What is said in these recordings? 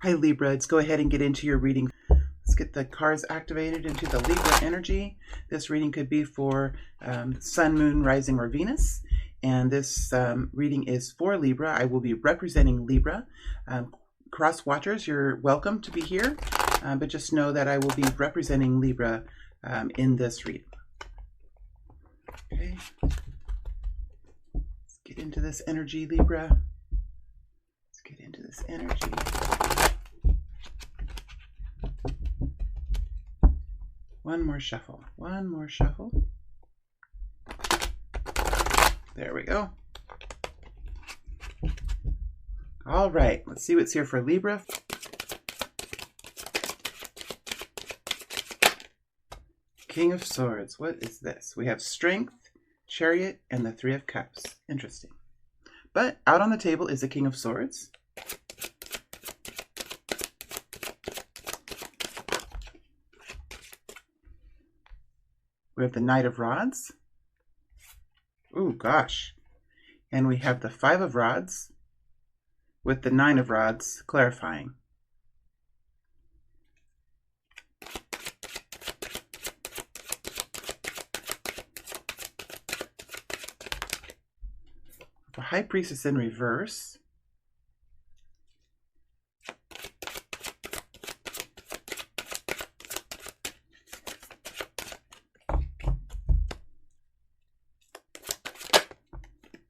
Hi Libra, let's go ahead and get into your reading. Let's get the cards activated into the Libra energy. This reading could be for Sun, Moon, Rising, or Venus. And this reading is for Libra. I will be representing Libra. Cross watchers, you're welcome to be here, but just know that I will be representing Libra in this reading. Okay. Let's get into this energy, Libra. Let's get into this energy. One more shuffle. One more shuffle. There we go. All right, let's see what's here for Libra. King of Swords. What is this? We have Strength, Chariot, and the Three of Cups. Interesting. But out on the table is the King of Swords. We have the Knight of Rods. Ooh, gosh. And we have the Five of Rods with the Nine of Rods clarifying. The High Priestess in reverse.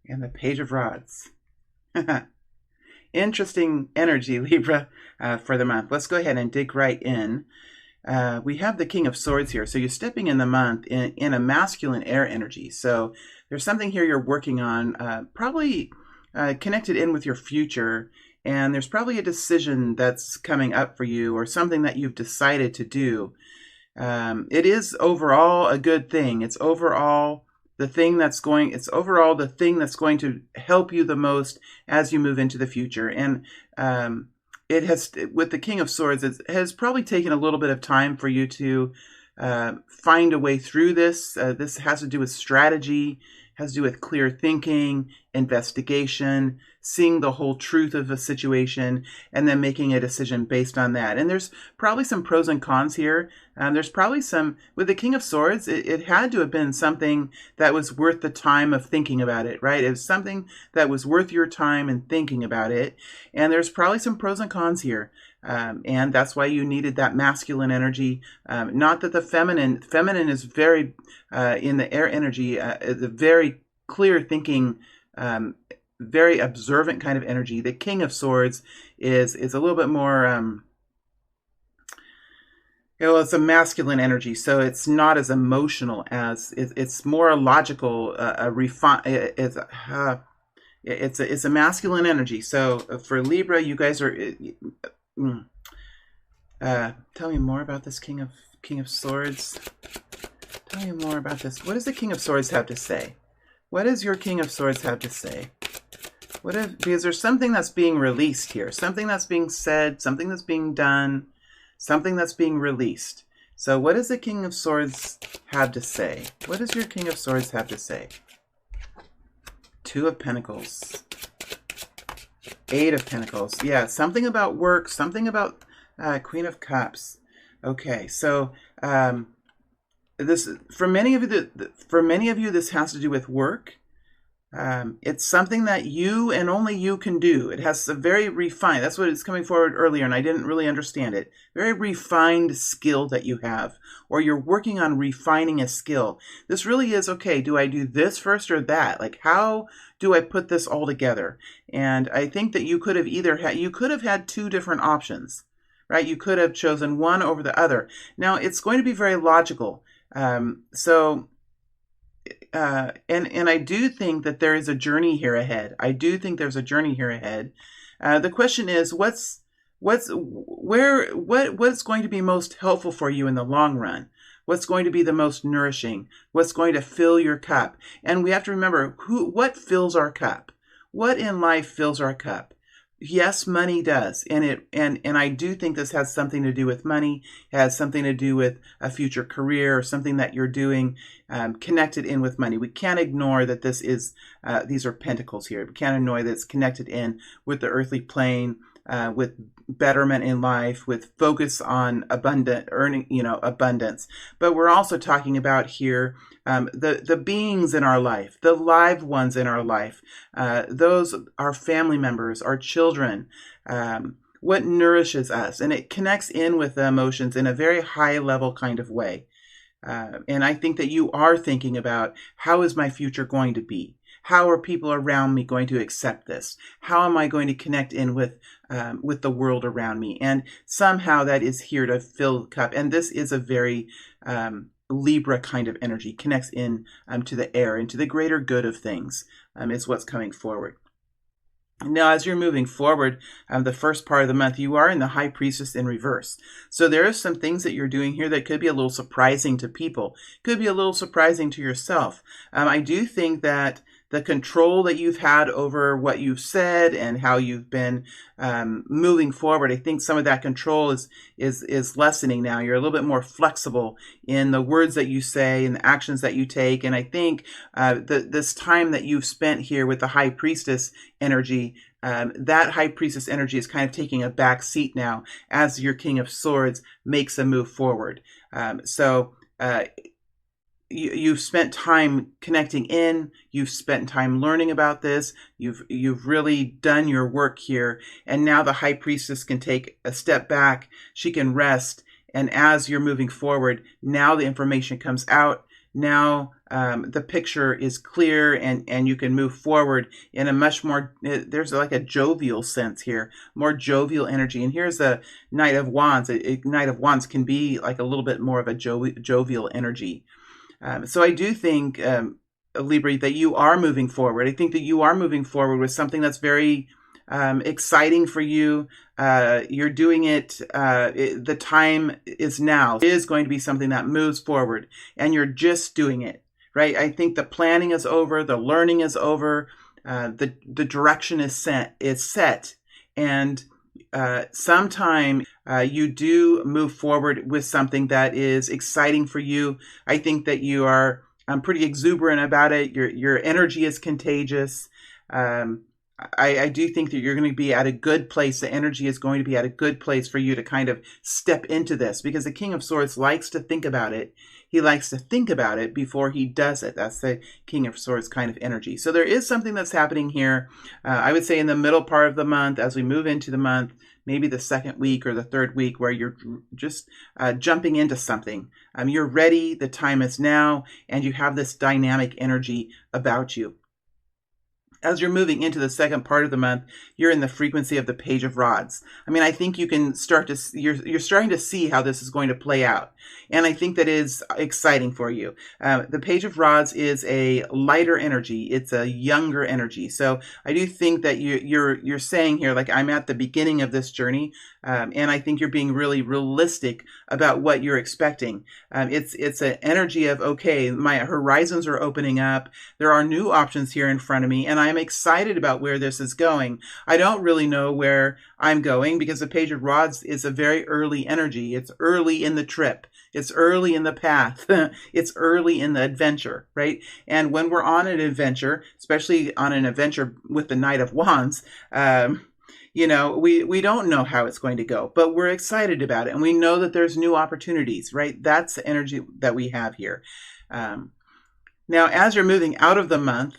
And the Page of Rods. Interesting energy, Libra, for the month. Let's go ahead and dig right in. We have the King of Swords here. So you're stepping in the month in a masculine air energy. So there's something here you're working on, probably connected in with your future. And there's probably a decision that's coming up for you or something that you've decided to do. It is overall a good thing. It's overall the thing that's going to help you the most as you move into the future. And it has, with the King of Swords, it has probably taken a little bit of time for you to find a way through this. This has to do with strategy, has to do with clear thinking, investigation, seeing the whole truth of a situation, and then making a decision based on that. And there's probably some pros and cons here. There's probably some, with the King of Swords, it had to have been something that was worth the time of thinking about it, right? It was something that was worth your time and thinking about it. And there's probably some pros and cons here. And that's why you needed that masculine energy. Not that the feminine is very, in the air energy, the very clear thinking, very observant kind of energy. The King of Swords is a little bit more, it's a masculine energy, so it's not as emotional as it's more logical, it's a masculine energy. So for Libra, you guys are. Tell me more about this King of Swords. Tell me more about this. What does the King of Swords have to say? What does your King of Swords have to say? Because there's something that's being released here, something that's being said, something that's being done, something that's being released. So what does the King of Swords have to say? What does your King of Swords have to say? Two of Pentacles. Eight of Pentacles. Yeah, something about work, something about Queen of Cups. Okay, so this for many of you, this has to do with work. It's something that you and only you can do. It has a very refined, that's what it's coming forward earlier, and I didn't really understand it. Very refined skill that you have, or you're working on refining a skill. This really is, okay, do I do this first or that? Like, how do I put this all together? And I think that you could have had two different options, right? You could have chosen one over the other. Now, it's going to be very logical. And I do think that there is a journey here ahead. I do think there's a journey here ahead. The question is, what's going to be most helpful for you in the long run? What's going to be the most nourishing? What's going to fill your cup? And we have to remember what fills our cup. What in life fills our cup? Yes, money does. And I do think this has something to do with money. It has something to do with a future career or something that you're doing connected in with money. We can't ignore that this is, these are pentacles here. We can't ignore that it's connected in with the earthly plane, with betterment in life, with focus on abundant earning, abundance. But we're also talking about here the beings in our life, the live ones in our life, those our family members, our children, what nourishes us, and it connects in with the emotions in a very high level kind of way. And I think that you are thinking about, how is my future going to be? How are people around me going to accept this? How am I going to connect in with the world around me? And somehow that is here to fill the cup. And this is a very Libra kind of energy, connects in to the air, into the greater good of things, is what's coming forward. Now, as you're moving forward, the first part of the month, you are in the High Priestess in reverse. So there are some things that you're doing here that could be a little surprising to people, could be a little surprising to yourself. I do think that the control that you've had over what you've said and how you've been moving forward, I think some of that control is lessening now. You're a little bit more flexible in the words that you say and the actions that you take. And I think this time that you've spent here with the High Priestess energy, that High Priestess energy is kind of taking a back seat now as your King of Swords makes a move forward. You've spent time connecting in, you've spent time learning about this, you've really done your work here, and now the High Priestess can take a step back, she can rest, and as you're moving forward, now the information comes out, now the picture is clear, and you can move forward in a much more, there's like a jovial sense here, more jovial energy. And here's the Knight of Wands. A Knight of Wands can be like a little bit more of a jovial energy. So I do think, Libra, that you are moving forward. I think that you are moving forward with something that's very exciting for you. You're doing it. The time is now. It is going to be something that moves forward, and you're just doing it, right? I think the planning is over. The learning is over. The direction is set, and sometime you do move forward with something that is exciting for you. I think that you are pretty exuberant about it. Your energy is contagious. I do think that you're going to be at a good place. The energy is going to be at a good place for you to kind of step into this, because the King of Swords likes to think about it. He likes to think about it before he does it. That's the King of Swords kind of energy. So there is something that's happening here. I would say in the middle part of the month, as we move into the month, maybe the second week or the third week, where you're just jumping into something. You're ready, the time is now, and you have this dynamic energy about you. As you're moving into the second part of the month, you're in the frequency of the Page of Rods. I mean, I think you can start to, you're starting to see how this is going to play out. And I think that is exciting for you. The Page of Rods is a lighter energy. It's a younger energy. So I do think that you're saying here, like, I'm at the beginning of this journey. And I think you're being really realistic about what you're expecting. It's an energy of, okay, my horizons are opening up. There are new options here in front of me, and I'm excited about where this is going. I don't really know where I'm going, because the Page of Rods is a very early energy. It's early in the trip. It's early in the path. It's early in the adventure, right? And when we're on an adventure, especially on an adventure with the Knight of Wands, we don't know how it's going to go, but we're excited about it. And we know that there's new opportunities, right? That's the energy that we have here. Now, as you're moving out of the month,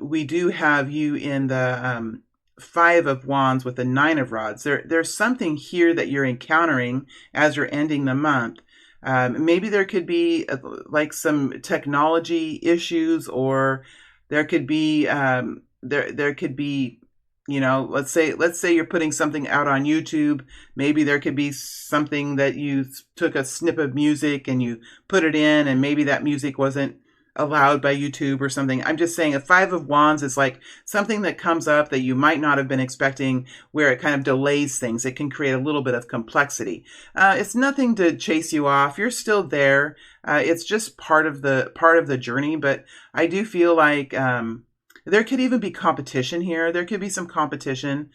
we do have you in the Five of Wands with the Nine of Rods. There's something here that you're encountering as you're ending the month. Maybe there could be like some technology issues, or there could be there could be, let's say you're putting something out on YouTube. Maybe there could be something that you took a snip of music and you put it in, and maybe that music wasn't allowed by YouTube or something. I'm just saying a Five of Wands is like something that comes up that you might not have been expecting, where it kind of delays things. It can create a little bit of complexity. It's nothing to chase you off. You're still there. It's just part of the journey. But I do feel like there could even be competition here. There could be some competition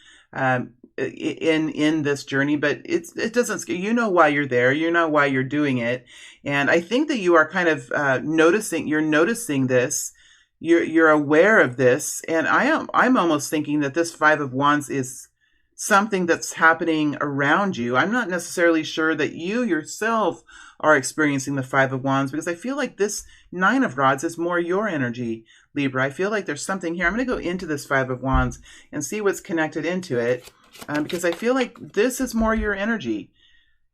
in this journey, but it doesn't scare you. Know why you're there. You know why you're doing it. And I think that you are kind of noticing this. You're aware of this. And I'm almost thinking that this Five of Wands is something that's happening around you. I'm not necessarily sure that you yourself are experiencing the Five of Wands, because I feel like this Nine of Rods is more your energy, Libra. I feel like there's something here. I'm going to go into this Five of Wands and see what's connected into it, because I feel like this is more your energy.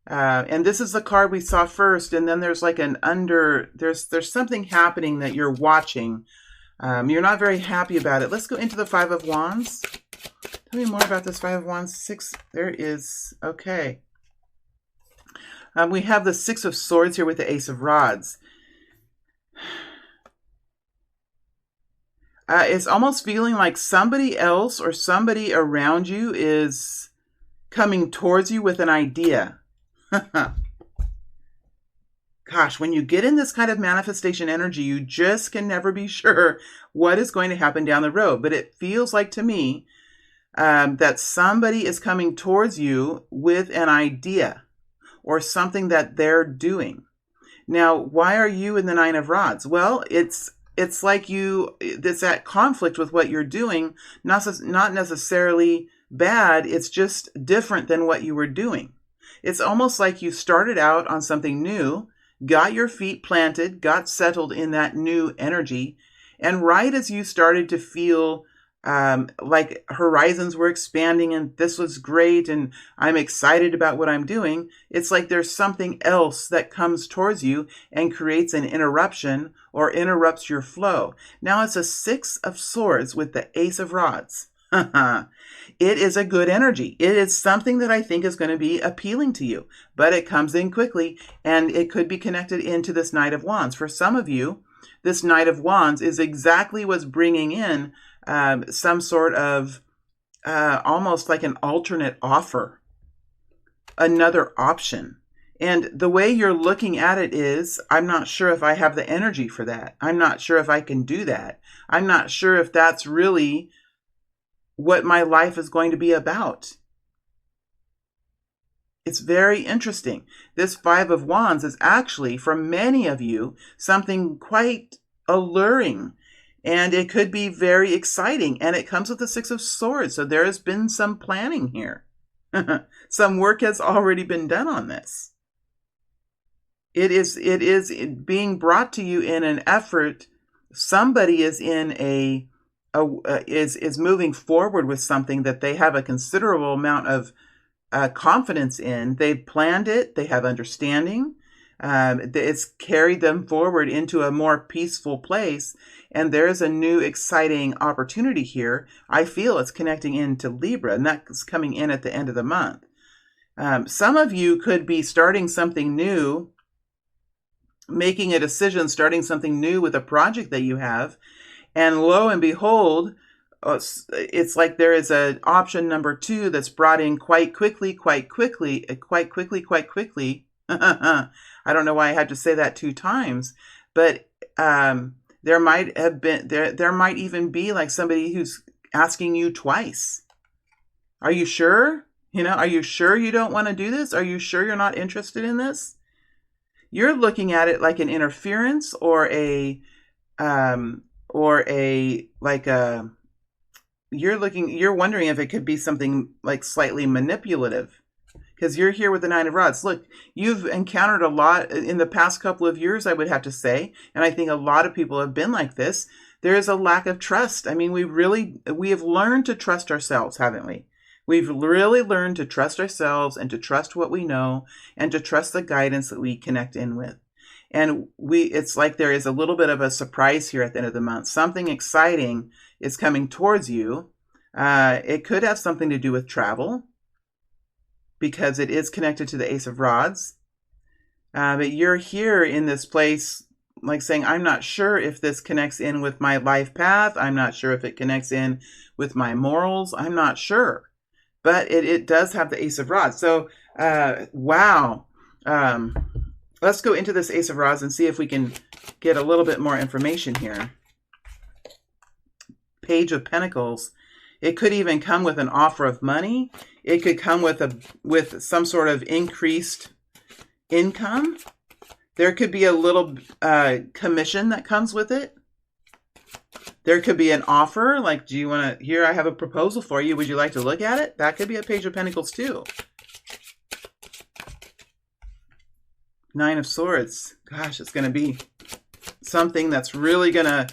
And this is the card we saw first, and then there's like there's something happening that you're watching. You're not very happy about it. Let's go into the Five of Wands. Tell me more about this Five of Wands. Six, there is, okay. We have the Six of Swords here with the Ace of Rods. It's almost feeling like somebody else or somebody around you is coming towards you with an idea. Gosh, when you get in this kind of manifestation energy, you just can never be sure what is going to happen down the road. But it feels like to me that somebody is coming towards you with an idea or something that they're doing. Now, why are you in the Nine of Rods? Well, it's like it's at conflict with what you're doing, not necessarily bad. It's just different than what you were doing. It's almost like you started out on something new, got your feet planted, got settled in that new energy, and right as you started to feel like horizons were expanding and this was great and I'm excited about what I'm doing, it's like there's something else that comes towards you and creates an interruption or interrupts your flow. Now it's a Six of Swords with the Ace of Rods. It is a good energy. It is something that I think is going to be appealing to you, but it comes in quickly and it could be connected into this Knight of Wands. For some of you, this Knight of Wands is exactly what's bringing in some sort of almost like an alternate offer, another option. And the way you're looking at it is, I'm not sure if I have the energy for that. I'm not sure if I can do that. I'm not sure if that's really what my life is going to be about. It's very interesting. This Five of Wands is actually, for many of you, something quite alluring. And it could be very exciting. And it comes with the Six of Swords. So there has been some planning here. Some work has already been done on this. It is being brought to you in an effort. Somebody is in is moving forward with something that they have a considerable amount of confidence in. They've planned it. They have understanding. It's carried them forward into a more peaceful place. And there's a new exciting opportunity here. I feel it's connecting into Libra, and that's coming in at the end of the month. Some of you could be starting something new, making a decision, starting something new with a project that you have. And lo and behold, it's like there is an option number 2 that's brought in quite quickly. I don't know why I had to say that 2 times, but there might even be like somebody who's asking you twice. Are you sure? Are you sure you don't want to do this? Are you sure you're not interested in this? You're looking at it like an interference or you're wondering if it could be something like slightly manipulative, because you're here with the Nine of Rods. Look, you've encountered a lot in the past couple of years, I would have to say, and I think a lot of people have been like this. There is a lack of trust. I mean, we have learned to trust ourselves, haven't we? We've really learned to trust ourselves and to trust what we know and to trust the guidance that we connect in with. And it's like there is a little bit of a surprise here at the end of the month. Something exciting is coming towards you. It could have something to do with travel, because it is connected to the Ace of Rods. But you're here in this place like saying, I'm not sure if this connects in with my life path. I'm not sure if it connects in with my morals. I'm not sure. But it does have the Ace of Rods. So, wow. Let's go into this Ace of Rods and see if we can get a little bit more information here. Page of Pentacles. It could even come with an offer of money. It could come with some sort of increased income. There could be a little commission that comes with it. There could be an offer, like, do you want to, here I have a proposal for you. Would you like to look at it? That could be a Page of Pentacles too. Nine of Swords. Gosh, it's going to be something that's really going to,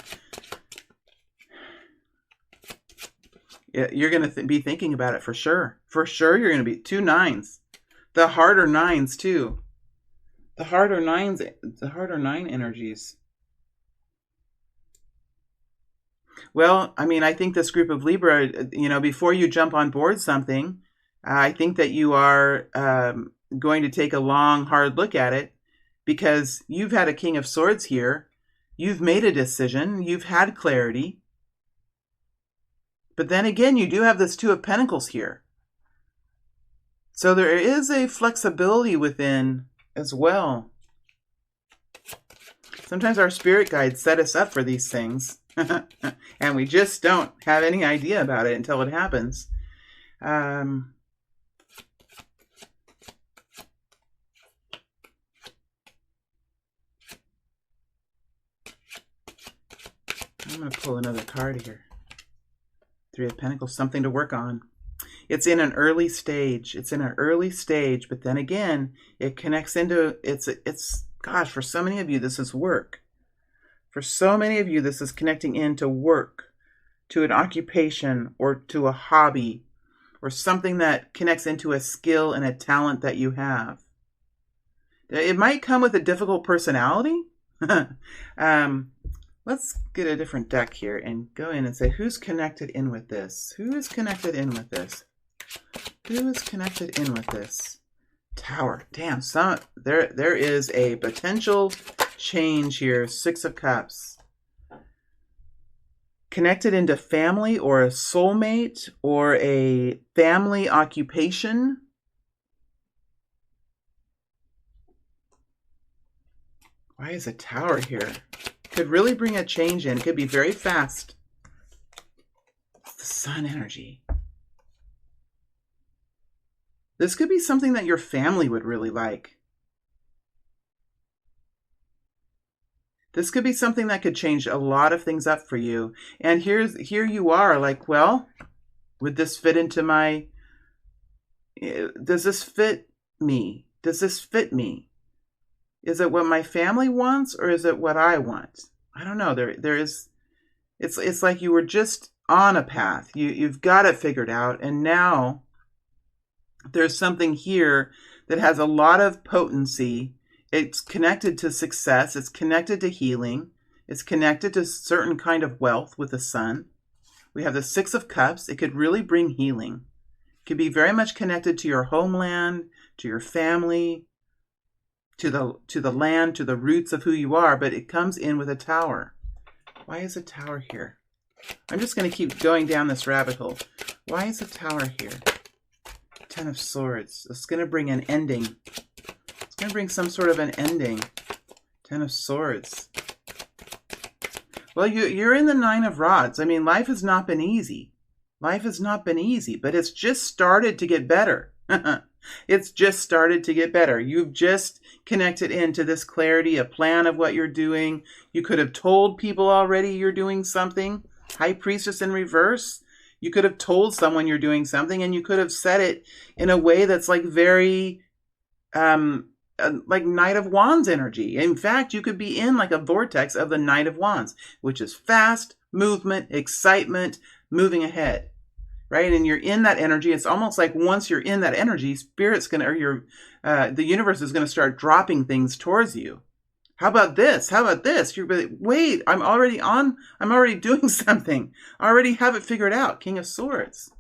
you're going to be thinking about it for sure. For sure, you're going to be 2 nines. The harder nines too. The harder nines, the harder 9 energies. Well, I mean, I think this group of Libra, you know, before you jump on board something, I think that you are going to take a long, hard look at it, because you've had a King of Swords here. You've made a decision. You've had clarity. But then again, you do have this 2 of Pentacles here. So there is a flexibility within as well. Sometimes our spirit guides set us up for these things. And we just don't have any idea about it until it happens. I'm going to pull another card here. 3 of Pentacles, something to work on. It's in an early stage. It's in an early stage, but then again, it connects into, it's gosh, for so many of you, this is work. For so many of you, this is connecting into work, to an occupation, or to a hobby, or something that connects into a skill and a talent that you have. It might come with a difficult personality. Let's get a different deck here and go in and say, who's connected in with this? Who is connected in with this? Who is connected in with this? Tower. Damn, there is a potential change here. 6 of Cups. Connected into family or a soulmate or a family occupation. Why is a Tower here? Could really bring a change in. Could be very fast. It's the Sun energy. This could be something that your family would really like. This could be something that could change a lot of things up for you. And here you are, like, well, would this fit into my, does this fit me? Does this fit me? Is it what my family wants, or is it what I want? I don't know. There is, it's like you were just on a path. You've got it figured out, and now there's something here that has a lot of potency. It's connected to success. It's connected to healing. It's connected to certain kind of wealth with the Sun. We have the 6 of Cups. It could really bring healing. It could be very much connected to your homeland, to your family, to the land, to the roots of who you are, but it comes in with a Tower. Why is a Tower here? I'm just going to keep going down this rabbit hole. Why is a Tower here? 10 of Swords. It's going to bring an ending. It's going to bring some sort of an ending. 10 of Swords. Well, you're in the 9 of Rods. I mean, life has not been easy. Life has not been easy, but it's just started to get better. It's just started to get better. You've just connected into this clarity, a plan of what you're doing. You could have told people already you're doing something. High Priestess in reverse. You could have told someone you're doing something, and you could have said it in a way that's like very, like Knight of Wands energy. In fact, you could be in like a vortex of the Knight of Wands, which is fast movement, excitement, moving ahead. Right? And you're in that energy. It's almost like once you're in that energy, Spirit's going to, or the universe is going to start dropping things towards you. How about this? How about this? You're like, wait, I'm already doing something. I already have it figured out. King of Swords.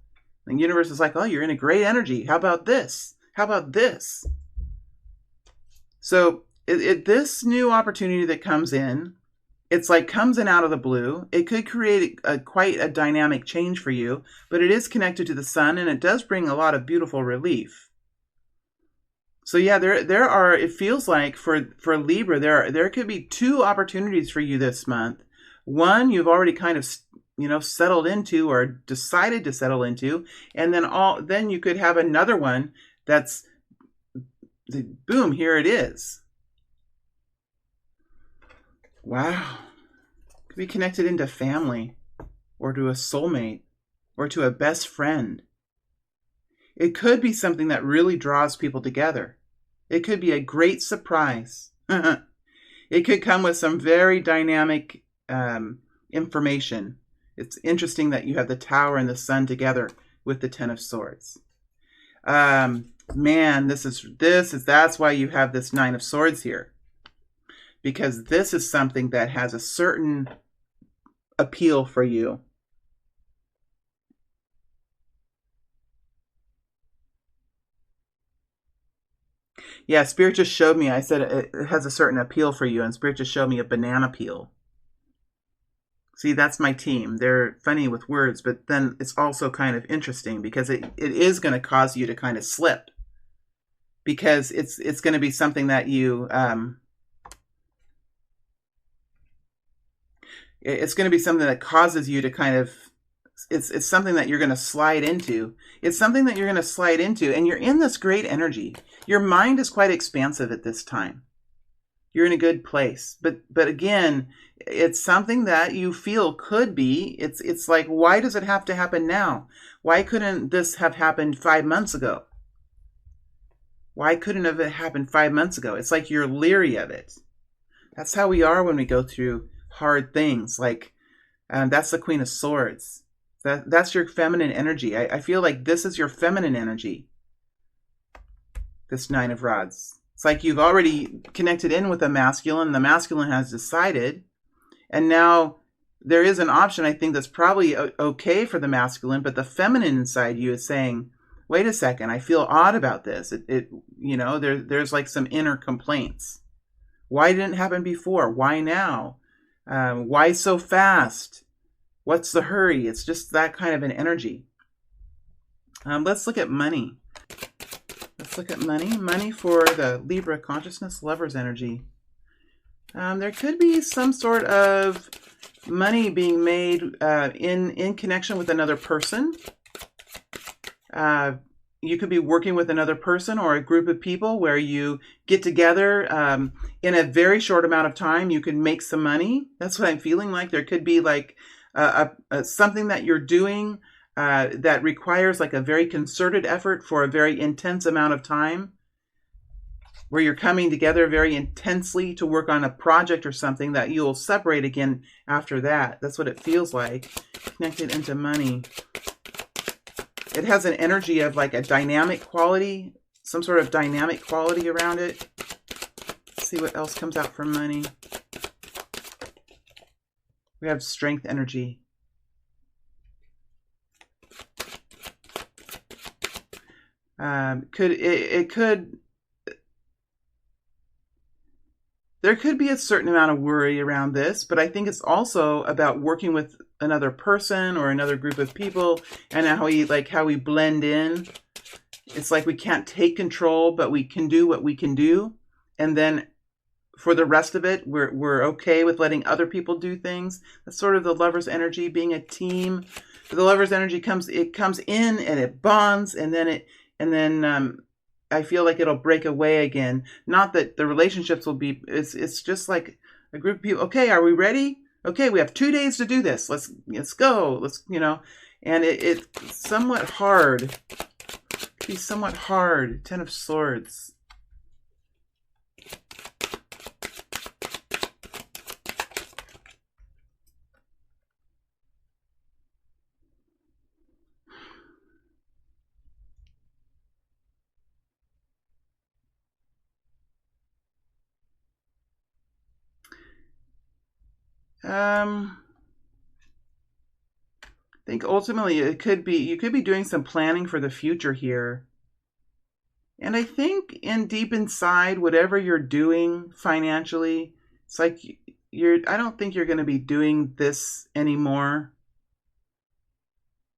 And the universe is like, oh, you're in a great energy. How about this? How about this? So this new opportunity that comes in, it's like comes in out of the blue. It could create quite a dynamic change for you, but it is connected to the Sun, and it does bring a lot of beautiful relief. So yeah, there are, it feels like for Libra, there could be 2 opportunities for you this month. One you've already kind of, settled into or decided to settle into, and then you could have another one that's, boom, here it is. Wow. Could be connected into family. or to a soulmate, or to a best friend. It could be something that really draws people together. It could be a great surprise. It could come with some very dynamic information. It's interesting that you have the Tower and the Sun together with the Ten of Swords. Man, that's why you have this Nine of Swords here. Because this is something that has a certain appeal for you. Yeah, Spirit just showed me, I said it has a certain appeal for you, and Spirit just showed me a banana peel. See, that's my team. They're funny with words, but then it's also kind of interesting because it is going to cause you to kind of slip. Because it's going to be something that you... it's going to be something that causes you to kind of... It's something that you're going to slide into. It's something that you're going to slide into, and you're in this great energy. Your mind is quite expansive at this time. You're in a good place. But again, it's something that you feel could be. It's like, why does it have to happen now? Why couldn't this have happened 5 months ago? Why couldn't it have happened 5 months ago? It's like you're leery of it. That's how we are when we go through hard things. Like, that's the Queen of Swords. That's your feminine energy. I feel like this is your feminine energy. This Nine of Rods. It's like you've already connected in with the masculine. The masculine has decided. And now there is an option, I think, that's probably okay for the masculine. But the feminine inside you is saying, wait a second, I feel odd about this. There's like some inner complaints. Why didn't it happen before? Why now? Why so fast? What's the hurry? It's just that kind of an energy. Let's look at money. Let's look at money. Money for the Libra consciousness, Lover's energy. There could be some sort of money being made in connection with another person. You could be working with another person or a group of people where you get together in a very short amount of time. You can make some money. That's what I'm feeling like. There could be like something that you're doing that requires like a very concerted effort for a very intense amount of time, where you're coming together very intensely to work on a project or something that you'll separate again after that. That's what it feels like. Connected into money. It has an energy of like a dynamic quality, some sort of dynamic quality around it. Let's see what else comes out from money. We have strength energy. There could be a certain amount of worry around this, but I think it's also about working with another person or another group of people and how we blend in. It's like we can't take control, but we can do what we can do. And then for the rest of it, we're okay with letting other people do things. That's sort of the Lover's energy, being a team. The Lover's energy comes in and it bonds, and then I feel like it'll break away again. Not that the relationships will be, it's just like a group of people. Okay, are we ready? Okay, we have 2 days to do this. Let's go. And it's somewhat hard. It can be somewhat hard. Ten of Swords. I think ultimately you could be doing some planning for the future here. And I think deep inside, whatever you're doing financially, it's like I don't think you're going to be doing this anymore.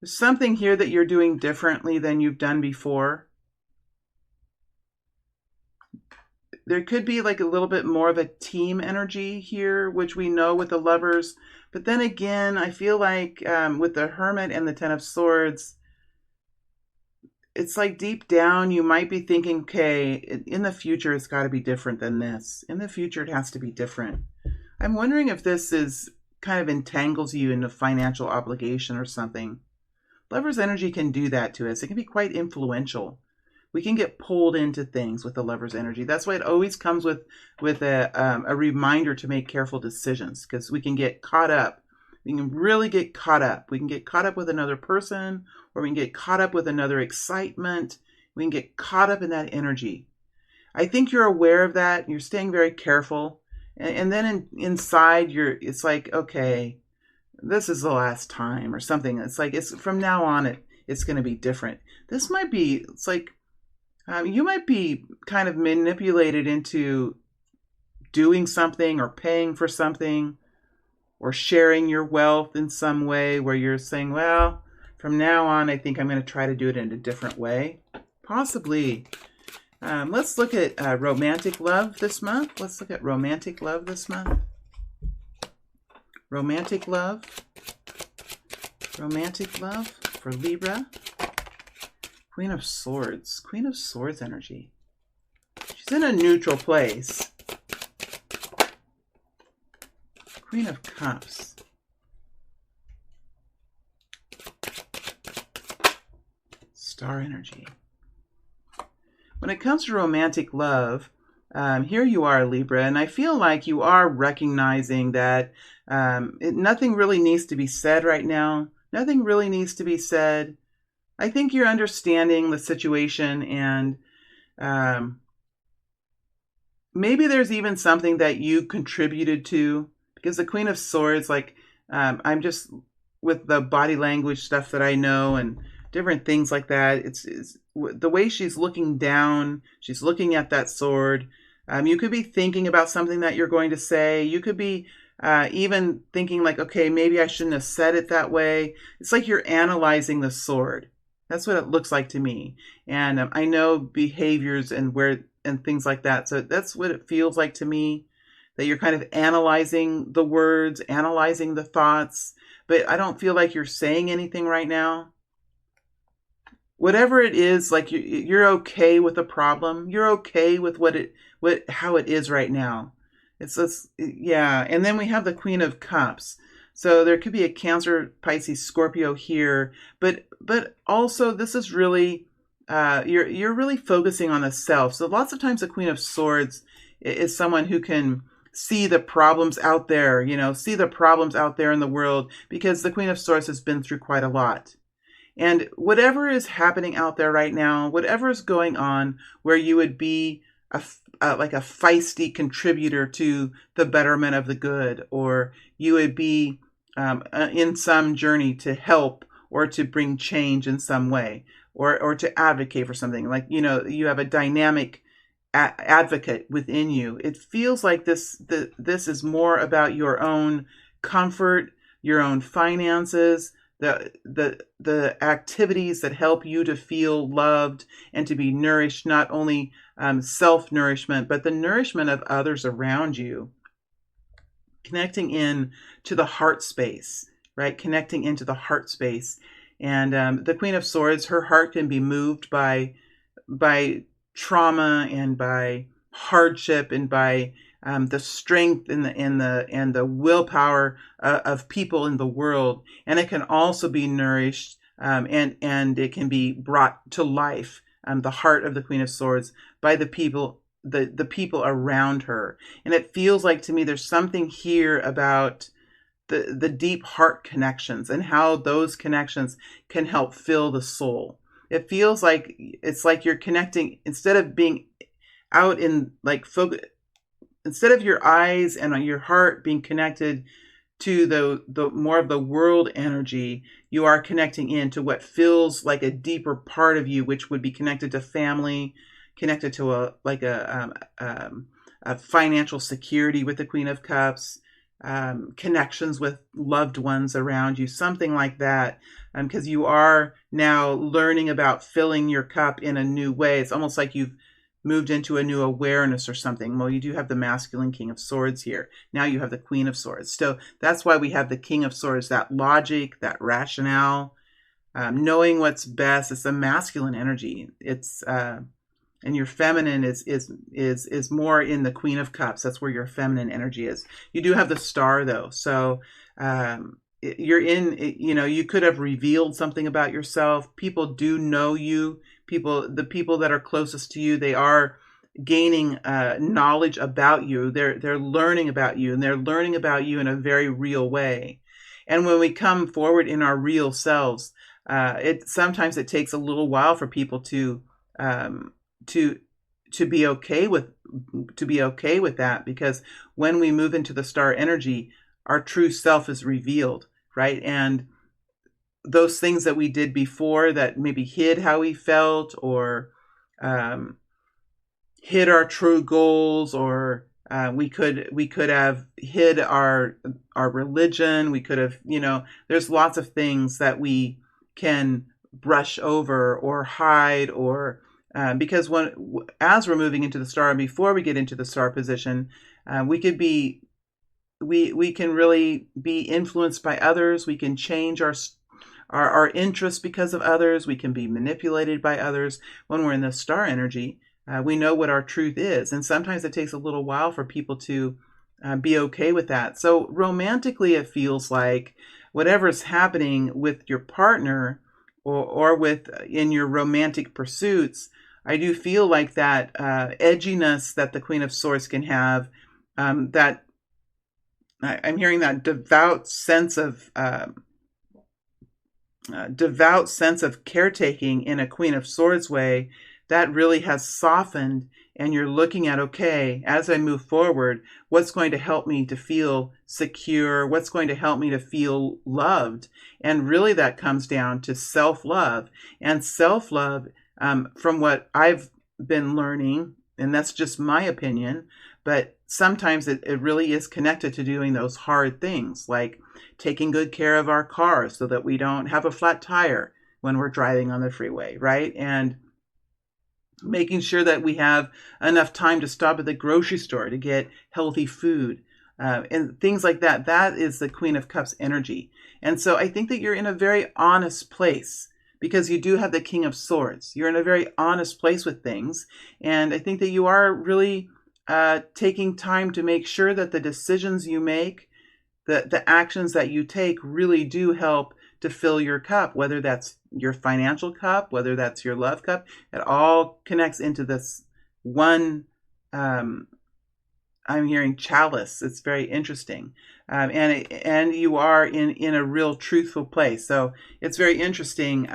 There's something here that you're doing differently than you've done before. There could be like a little bit more of a team energy here, which we know with the Lovers. But then again, I feel like with the Hermit and the Ten of Swords, it's like deep down you might be thinking, okay, in the future it's got to be different than this. In the future it has to be different. I'm wondering if this is kind of entangles you in a financial obligation or something. Lover's energy can do that to us. It can be quite influential. We can get pulled into things with the Lover's energy. That's why it always comes with a reminder to make careful decisions, because we can get caught up. We can really get caught up. We can get caught up with another person, or we can get caught up with another excitement. We can get caught up in that energy. I think you're aware of that. You're staying very careful. And then inside, it's like, okay, this is the last time or something. It's like, it's from now on, it's going to be different. This might be, it's like, you might be kind of manipulated into doing something or paying for something or sharing your wealth in some way where you're saying, well, from now on, I think I'm going to try to do it in a different way. Possibly. Let's look at romantic love this month. Let's look at romantic love this month. Romantic love. Romantic love for Libra. Queen of Swords. Queen of Swords energy. She's in a neutral place. Queen of Cups. Star energy. When it comes to romantic love, here you are, Libra, and I feel like you are recognizing that nothing really needs to be said right now. Nothing really needs to be said. I think you're understanding the situation, and maybe there's even something that you contributed to, because the Queen of Swords, like, I'm just, with the body language stuff that I know and different things like that, it's the way she's looking down, she's looking at that sword. You could be thinking about something that you're going to say. You could be even thinking like, okay, maybe I shouldn't have said it that way. It's like you're analyzing the sword. That's what it looks like to me. And I know behaviors and things like that. So that's what it feels like to me, that you're kind of analyzing the words, analyzing the thoughts, but I don't feel like you're saying anything right now. Whatever it is, like you're okay with the problem. You're okay with how it is right now. Yeah. And then we have the Queen of Cups. So there could be a Cancer, Pisces, Scorpio here, but also this is really you're really focusing on the self. So lots of times the Queen of Swords is someone who can see the problems out there, see the problems out there in the world, because the Queen of Swords has been through quite a lot. And whatever is happening out there right now, whatever is going on, where you would be like a feisty contributor to the betterment of the good, or you would be in some journey to help or to bring change in some way, or to advocate for something, like, you have a dynamic advocate within you. It feels like this is more about your own comfort, your own finances, the activities that help you to feel loved and to be nourished, not only self-nourishment, but the nourishment of others around you. Connecting in to the heart space, right? Connecting into the heart space. And the Queen of Swords, her heart can be moved by trauma and by hardship and by the strength and the willpower of people in the world. And it can also be nourished and it can be brought to life, the heart of the Queen of Swords, by the people around her. And it feels like to me there's something here about the deep heart connections and how those connections can help fill the soul. It feels like it's like you're connecting, instead of being out in like focus, instead of your eyes and your heart being connected to the more of the world energy, you are connecting into what feels like a deeper part of you, which would be connected to family, connected to a financial security with the Queen of Cups, connections with loved ones around you, something like that. Because you are now learning about filling your cup in a new way. It's almost like you've moved into a new awareness or something. Well, you do have the masculine King of Swords here. Now you have the Queen of Swords. So that's why we have the King of Swords, that logic, that rationale, knowing what's best. It's a masculine energy. It's and your feminine is more in the Queen of Cups. That's where your feminine energy is. You do have the Star though, so you're in. You could have revealed something about yourself. People do know you. The people that are closest to you, they are gaining knowledge about you. They're learning about you, and they're learning about you in a very real way. And when we come forward in our real selves, sometimes it takes a little while for people to be okay with that, because when we move into the star energy, our true self is revealed, right? And those things that we did before that maybe hid how we felt, or hid our true goals, or we could have hid our religion. We could have, there's lots of things that we can brush over or hide, or because as we're moving into the star, and before we get into the star position, we can really be influenced by others. We can change our interests because of others. We can be manipulated by others. When we're in the star energy, we know what our truth is, and sometimes it takes a little while for people to be okay with that. So romantically, it feels like whatever's happening with your partner, or with in your romantic pursuits, I do feel like that edginess that the Queen of Swords can have, that I'm hearing that devout sense of caretaking in a Queen of Swords way, that really has softened, and you're looking at, okay, as I move forward, what's going to help me to feel secure? What's going to help me to feel loved? And really that comes down to self-love. And self-love, from what I've been learning, and that's just my opinion, but sometimes it really is connected to doing those hard things, like taking good care of our car so that we don't have a flat tire when we're driving on the freeway, right? And making sure that we have enough time to stop at the grocery store to get healthy food, and things like that. That is the Queen of Cups energy. And so I think that you're in a very honest place, because you do have the King of Swords. You're in a very honest place with things. And I think that you are really taking time to make sure that the decisions you make, the actions that you take, really do help to fill your cup, whether that's your financial cup, whether that's your love cup. It all connects into this one, I'm hearing chalice. It's very interesting. And you are in a real truthful place. So it's very interesting.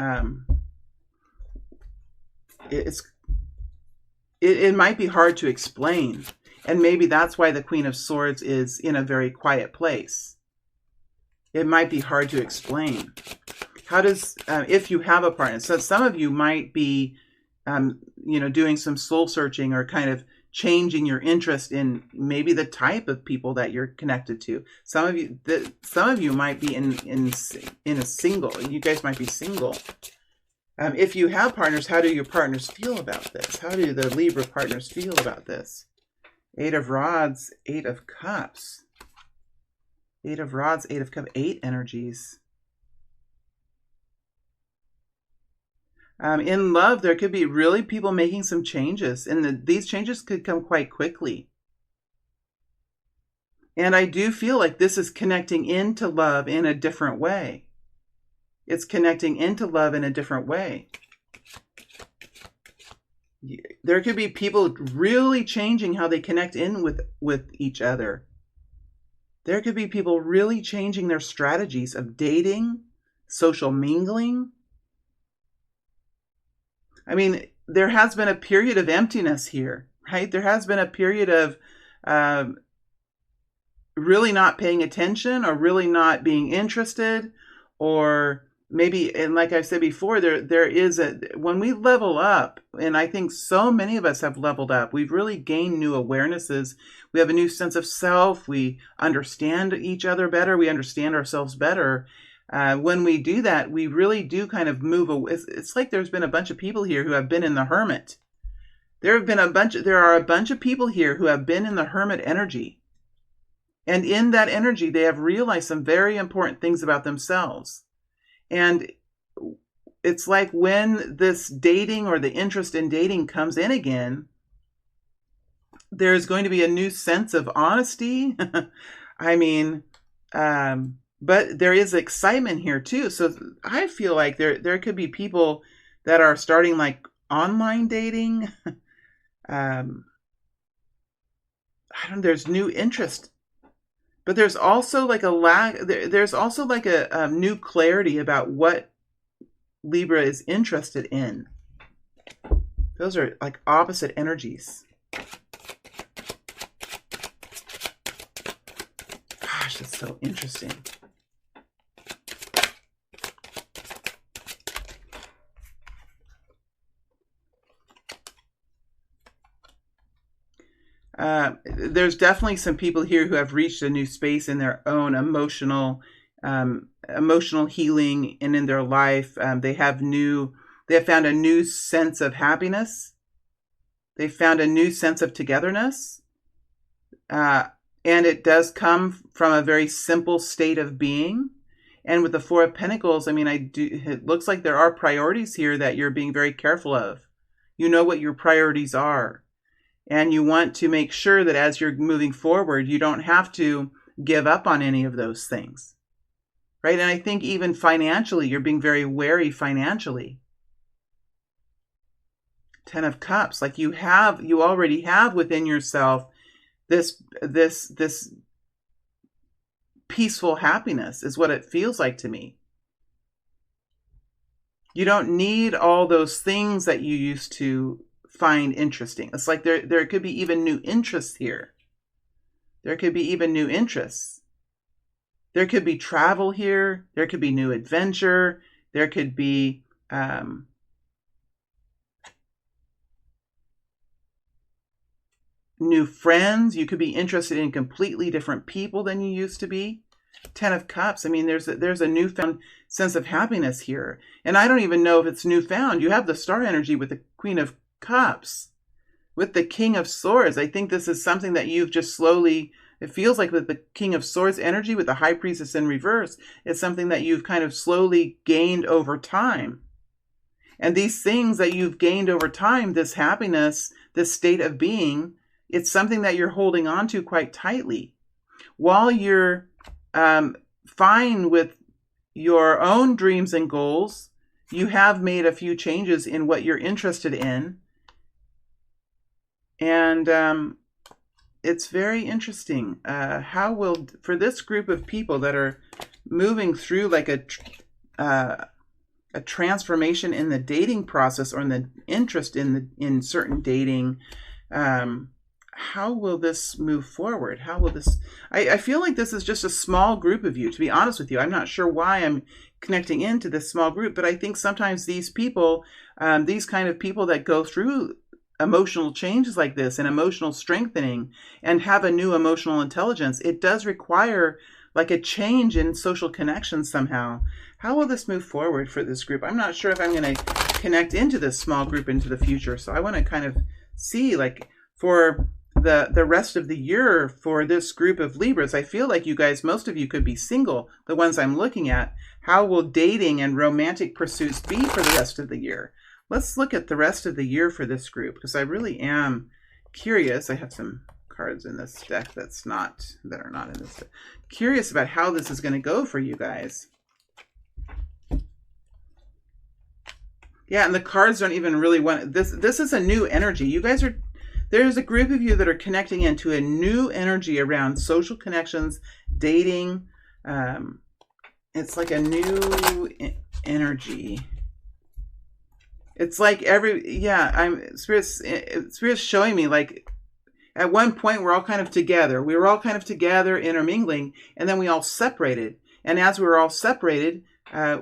It might be hard to explain. And maybe that's why the Queen of Swords is in a very quiet place. It might be hard to explain. How does, if you have a partner, so some of you might be, doing some soul searching, or kind of changing your interest in maybe the type of people that you're connected to. Some of you might be in a single. You guys might be single. If you have partners, how do your partners feel about this? How do the Libra partners feel about this? 8 of Rods, 8 of Cups. 8 of Rods, 8 of Cups, 8 energies. In love, there could be really people making some changes, and these changes could come quite quickly. And I do feel like this is connecting into love in a different way. It's connecting into love in a different way. There could be people really changing how they connect in with each other. There could be people really changing their strategies of dating, social mingling. I mean, there has been a period of emptiness here, right? There has been a period of really not paying attention, or really not being interested, or maybe, and like I said before, there is when we level up, and I think so many of us have leveled up, we've really gained new awarenesses. We have a new sense of self. We understand each other better. We understand ourselves better. When we do that, we really do kind of move away. It's like there's been a bunch of people here who have been in the hermit. There are a bunch of people here who have been in the hermit energy. And in that energy, they have realized some very important things about themselves. And it's like when this dating or the interest in dating comes in again, there's going to be a new sense of honesty. I mean, but there is excitement here too. So I feel like there could be people that are starting like online dating. I don't. There's new interest, but there's also like a lack. There's also like a new clarity about what Libra is interested in. Those are like opposite energies. Gosh, that's so interesting. There's definitely some people here who have reached a new space in their own emotional healing and in their life. They have found a new sense of happiness. They found a new sense of togetherness. And it does come from a very simple state of being. And with the Four of Pentacles, I mean, it looks like there are priorities here that you're being very careful of. You know what your priorities are. And you want to make sure that as you're moving forward, you don't have to give up on any of those things. Right? And I think even financially, you're being very wary financially. Ten of Cups, like you already have within yourself this peaceful happiness is what it feels like to me. You don't need all those things that you used to find interesting. It's like there could be even new interests here. There could be even new interests. There could be travel here. There could be new adventure. There could be new friends. You could be interested in completely different people than you used to be. Ten of Cups. I mean, there's a newfound sense of happiness here. And I don't even know if it's newfound. You have the star energy with the Queen of Cups. With the King of Swords, I think this is something that you've just slowly, it feels like with the King of Swords energy, with the High Priestess in reverse, it's something that you've kind of slowly gained over time. And these things that you've gained over time, this happiness, this state of being, it's something that you're holding on to quite tightly. While you're fine with your own dreams and goals, you have made a few changes in what you're interested in. And it's very interesting. How will, for this group of people that are moving through like a transformation in the dating process or in the interest in certain dating, how will this move forward? How will this, I feel like this is just a small group of you, to be honest with you. I'm not sure why I'm connecting into this small group, but I think sometimes these people, these kind of people that go through emotional changes like this and emotional strengthening and have a new emotional intelligence, it does require like a change in social connections somehow. How will this move forward for this group? I'm not sure if I'm going to connect into this small group into the future. So I want to kind of see, like, for the rest of the year for this group of Libras, I feel like you guys, most of you could be single, the ones I'm looking at. How will dating and romantic pursuits be for the rest of the year? Let's look at the rest of the year for this group, because I really am curious. I have some cards in this deck that are not in this deck. Curious about how this is going to go for you guys. Yeah, and the cards don't even really want this. This is a new energy. You guys are, there's a group of you that are connecting into a new energy around social connections, dating. It's like a new energy. It's like Spirit's showing me, like, at one point we're all kind of together. We were all kind of together, intermingling, and then we all separated. And as we were all separated,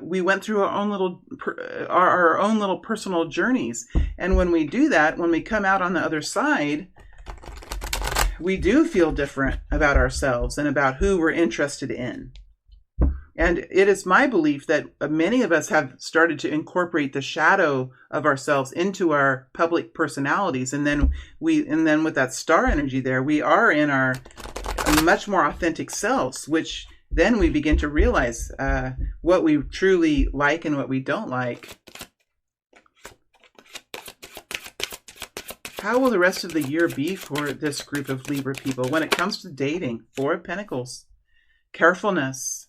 we went through our own little personal journeys. And when we do that, when we come out on the other side, we do feel different about ourselves and about who we're interested in. And it is my belief that many of us have started to incorporate the shadow of ourselves into our public personalities. And then with that star energy there, we are in our much more authentic selves, which then we begin to realize what we truly like and what we don't like. How will the rest of the year be for this group of Libra people when it comes to dating? Four of Pentacles. Carefulness.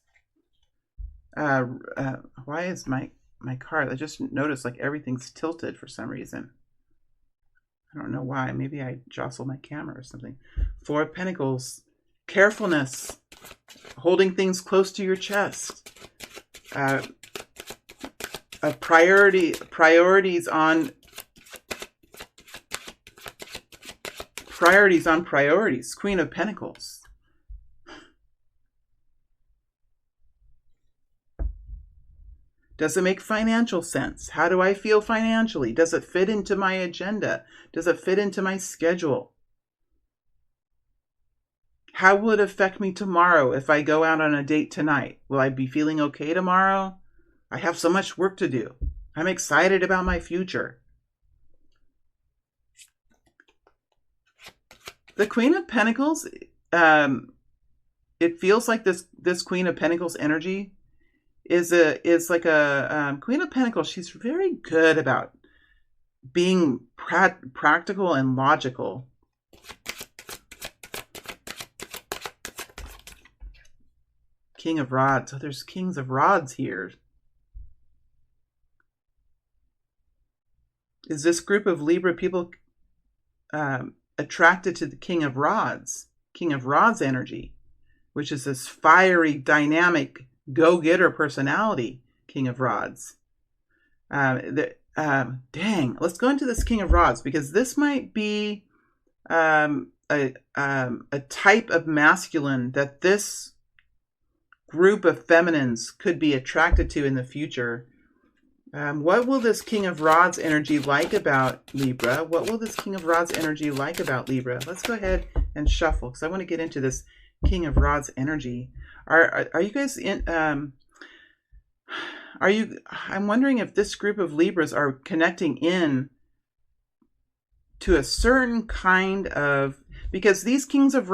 Why is my card? I just noticed like everything's tilted for some reason. I don't know why. Maybe I jostled my camera or something. Four of Pentacles. Carefulness. Holding things close to your chest. Priorities on priorities. Queen of Pentacles. Does it make financial sense? How do I feel financially? Does it fit into my agenda? Does it fit into my schedule? How will it affect me tomorrow if I go out on a date tonight? Will I be feeling okay tomorrow? I have so much work to do. I'm excited about my future. The Queen of Pentacles, it feels like this Queen of Pentacles energy is like a Queen of Pentacles. She's very good about being practical and logical. King of Rods. So there's Kings of Rods here. Is this group of Libra people attracted to the King of Rods energy, which is this fiery, dynamic, go-getter personality, King of Rods? Dang, let's go into this King of Rods, because this might be a type of masculine that this group of feminines could be attracted to in the future. What will this King of Rods energy like about Libra? What will this King of Rods energy like about Libra? Let's go ahead and shuffle, because I want to get into this King of Rods energy. Are you guys in? I'm wondering if this group of Libras are connecting in to a certain kind of, because these Kings of